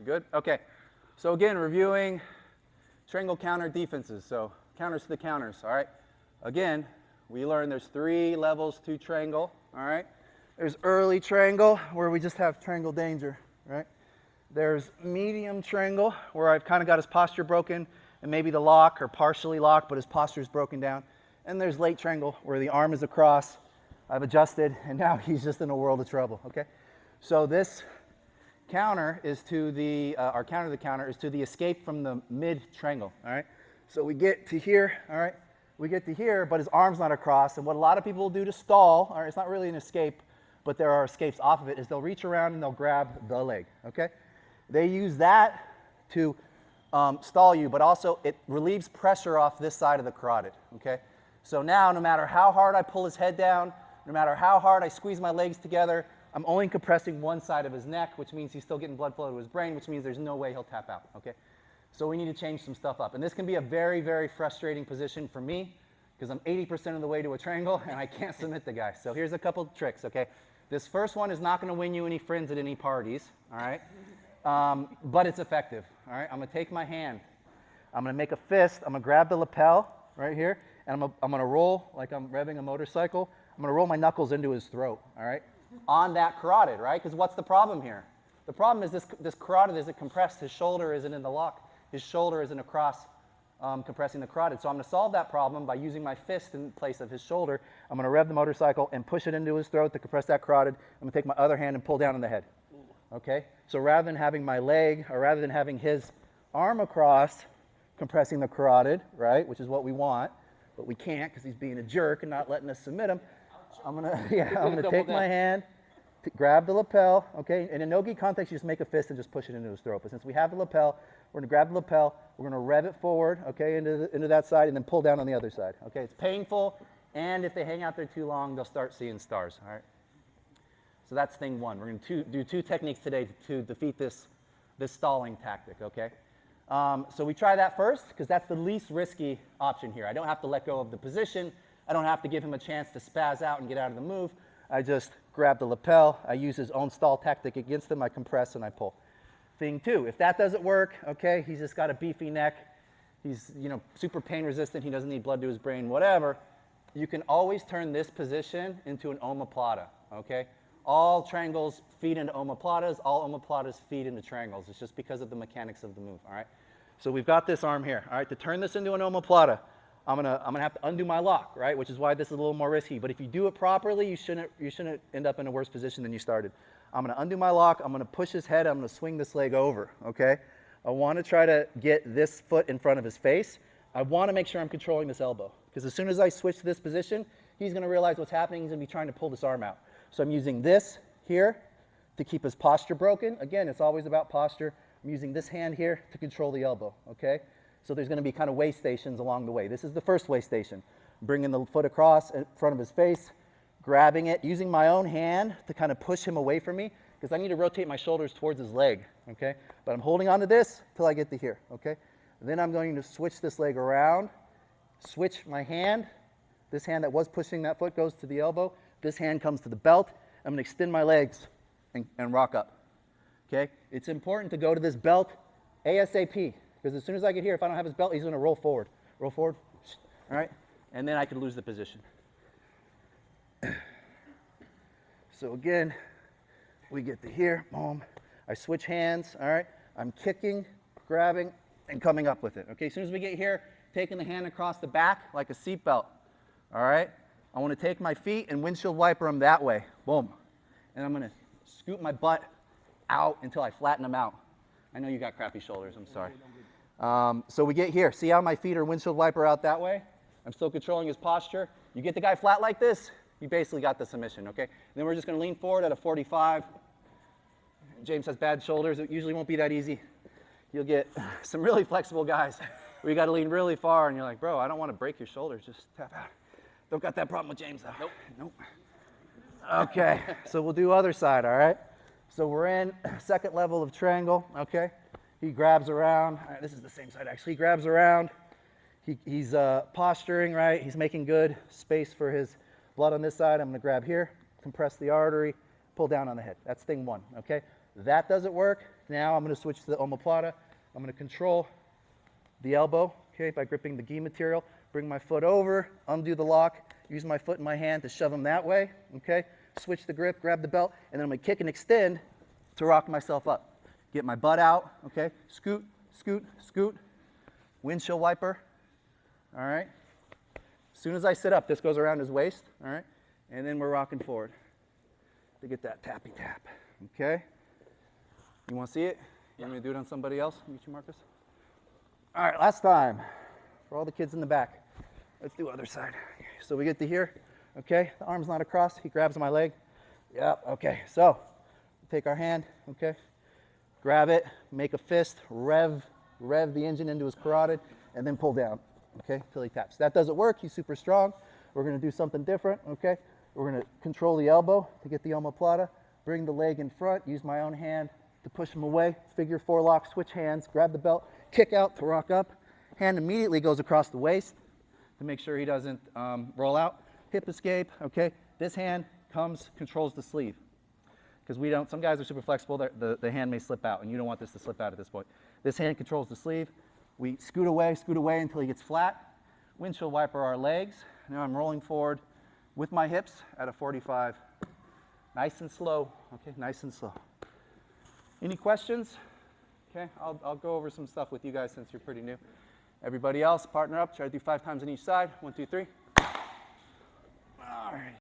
Good? Okay. So again, reviewing triangle counter defenses. So counters to the counters, all right? Again, we learned there's 3 levels to triangle, all right? There's early triangle, where we just have triangle danger, right? There's medium triangle, where I've kind of got his posture broken, and maybe the lock, or partially locked, but his posture is broken down. And there's late triangle, where the arm is across, I've adjusted, and now he's just in a world of trouble, okay? So this counter is to the, our counter to the counter is to the escape from the mid triangle, all right? So we get to here, all right? We get to here, but his arm's not across, and what a lot of people will do to stall, all right, it's not really an escape, but there are escapes off of it, is they'll reach around and they'll grab the leg, okay? They use that to stall you, but also it relieves pressure off this side of the carotid, okay? So now, no matter how hard I pull his head down, no matter how hard I squeeze my legs together, I'm only compressing one side of his neck, which means he's still getting blood flow to his brain, which means there's no way he'll tap out, okay? So we need to change some stuff up. And this can be a very, very frustrating position for me, because I'm 80% of the way to a triangle, and I can't submit the guy. So here's a couple tricks, okay? This first one is not going to win you any friends at any parties, all right? But it's effective, all right? I'm going to take my hand. I'm going to make a fist. I'm going to grab the lapel right here, and I'm going to roll like I'm revving a motorcycle. I'm going to roll my knuckles into his throat, all right? On that carotid, right? Because what's the problem here? The problem is this carotid isn't compressed. His shoulder isn't in the lock. His shoulder isn't across compressing the carotid. So I'm going to solve that problem by using my fist in place of his shoulder. I'm going to rev the motorcycle and push it into his throat to compress that carotid. I'm going to take my other hand and pull down on the head. Okay? So rather than having my leg, or rather than having his arm across compressing the carotid, right, which is what we want, but we can't because he's being a jerk and not letting us submit him, I'm gonna take my hand, grab the lapel, okay? And in no-gi context, you just make a fist and just push it into his throat. But since we have the lapel, we're gonna grab the lapel, we're gonna rev it forward, okay, into that side, and then pull down on the other side, okay? It's painful, and if they hang out there too long, they'll start seeing stars, all right? So that's thing one. We're gonna do 2 techniques today to defeat this stalling tactic, okay? So we try that first, because that's the least risky option here. I don't have to let go of the position. I don't have to give him a chance to spaz out and get out of the move. I just grab the lapel. I use his own stall tactic against him. I compress and I pull. Thing 2, if that doesn't work, okay, he's just got a beefy neck. He's, super pain resistant. He doesn't need blood to his brain, whatever. You can always turn this position into an omoplata, okay? All triangles feed into omoplatas. All omoplatas feed into triangles. It's just because of the mechanics of the move, all right? So we've got this arm here, all right? To turn this into an omoplata, I'm gonna have to undo my lock, right? Which is why this is a little more risky. But if you do it properly, you shouldn't end up in a worse position than you started. I'm gonna undo my lock. I'm gonna push his head. I'm gonna swing this leg over, okay? I want to try to get this foot in front of his face. I want to make sure I'm controlling this elbow, because as soon as I switch to this position, he's gonna realize what's happening. He's gonna be trying to pull this arm out. So I'm using this here to keep his posture broken. Again, it's always about posture. I'm using this hand here to control the elbow, okay? So there's going to be kind of way stations along the way. This is the first way station. Bringing the foot across in front of his face, grabbing it, using my own hand to kind of push him away from me, because I need to rotate my shoulders towards his leg, okay? But I'm holding on to this till I get to here, okay? And then I'm going to switch this leg around, switch my hand. This hand that was pushing that foot goes to the elbow. This hand comes to the belt. I'm going to extend my legs and rock up, okay? It's important to go to this belt ASAP. Because as soon as I get here, if I don't have his belt, he's going to roll forward. Roll forward, all right? And then I could lose the position. So again, we get to here, boom. I switch hands, all right? I'm kicking, grabbing, and coming up with it. Okay, as soon as we get here, taking the hand across the back like a seatbelt, all right? I want to take my feet and windshield wiper them that way, boom. And I'm going to scoot my butt out until I flatten them out. I know you got crappy shoulders, I'm sorry. So we get here. See how my feet are windshield wiper out that way? I'm still controlling his posture. You get the guy flat like this, you basically got the submission, okay? And then we're just going to lean forward at a 45. James has bad shoulders. It usually won't be that easy. You'll get some really flexible guys where you got to lean really far, and you're like, bro, I don't want to break your shoulders. Just tap out. Don't got that problem with James, though. Nope. Okay, so we'll do other side, all right? So we're in second level of triangle, okay? He grabs around. All right, this is the same side, actually. He grabs around. He's posturing, right? He's making good space for his blood on this side. I'm going to grab here, compress the artery, pull down on the head. That's thing 1, okay? That doesn't work. Now I'm going to switch to the omoplata. I'm going to control the elbow, okay, by gripping the gi material. Bring my foot over, undo the lock, use my foot and my hand to shove them that way, okay? Switch the grip, grab the belt, and then I'm going to kick and extend to rock myself up. Get my butt out, okay? Scoot, scoot, scoot. Windshield wiper, all right? As soon as I sit up, this goes around his waist, all right? And then we're rocking forward to get that tappy tap, okay? You want to see it? You want me to do it on somebody else? Meet you, Marcus? All right, last time. For all the kids in the back. Let's do other side. So we get to here, okay? The arm's not across. He grabs my leg. Yep, okay. So take our hand, okay? Grab it, make a fist, rev the engine into his carotid, and then pull down, okay, till he taps. That doesn't work. He's super strong. We're going to do something different, okay? We're going to control the elbow to get the omoplata, bring the leg in front, use my own hand to push him away, figure 4 lock, switch hands, grab the belt, kick out to rock up. Hand immediately goes across the waist to make sure he doesn't roll out. Hip escape, okay? This hand comes, controls the sleeve. Because we don't, some guys are super flexible, the hand may slip out, and you don't want this to slip out at this point. This hand controls the sleeve. We scoot away until he gets flat. Windshield wiper our legs. Now I'm rolling forward with my hips at a 45. Nice and slow, okay, nice and slow. Any questions? Okay, I'll go over some stuff with you guys since you're pretty new. Everybody else, partner up, try to do 5 times on each side. 1, 2, 3.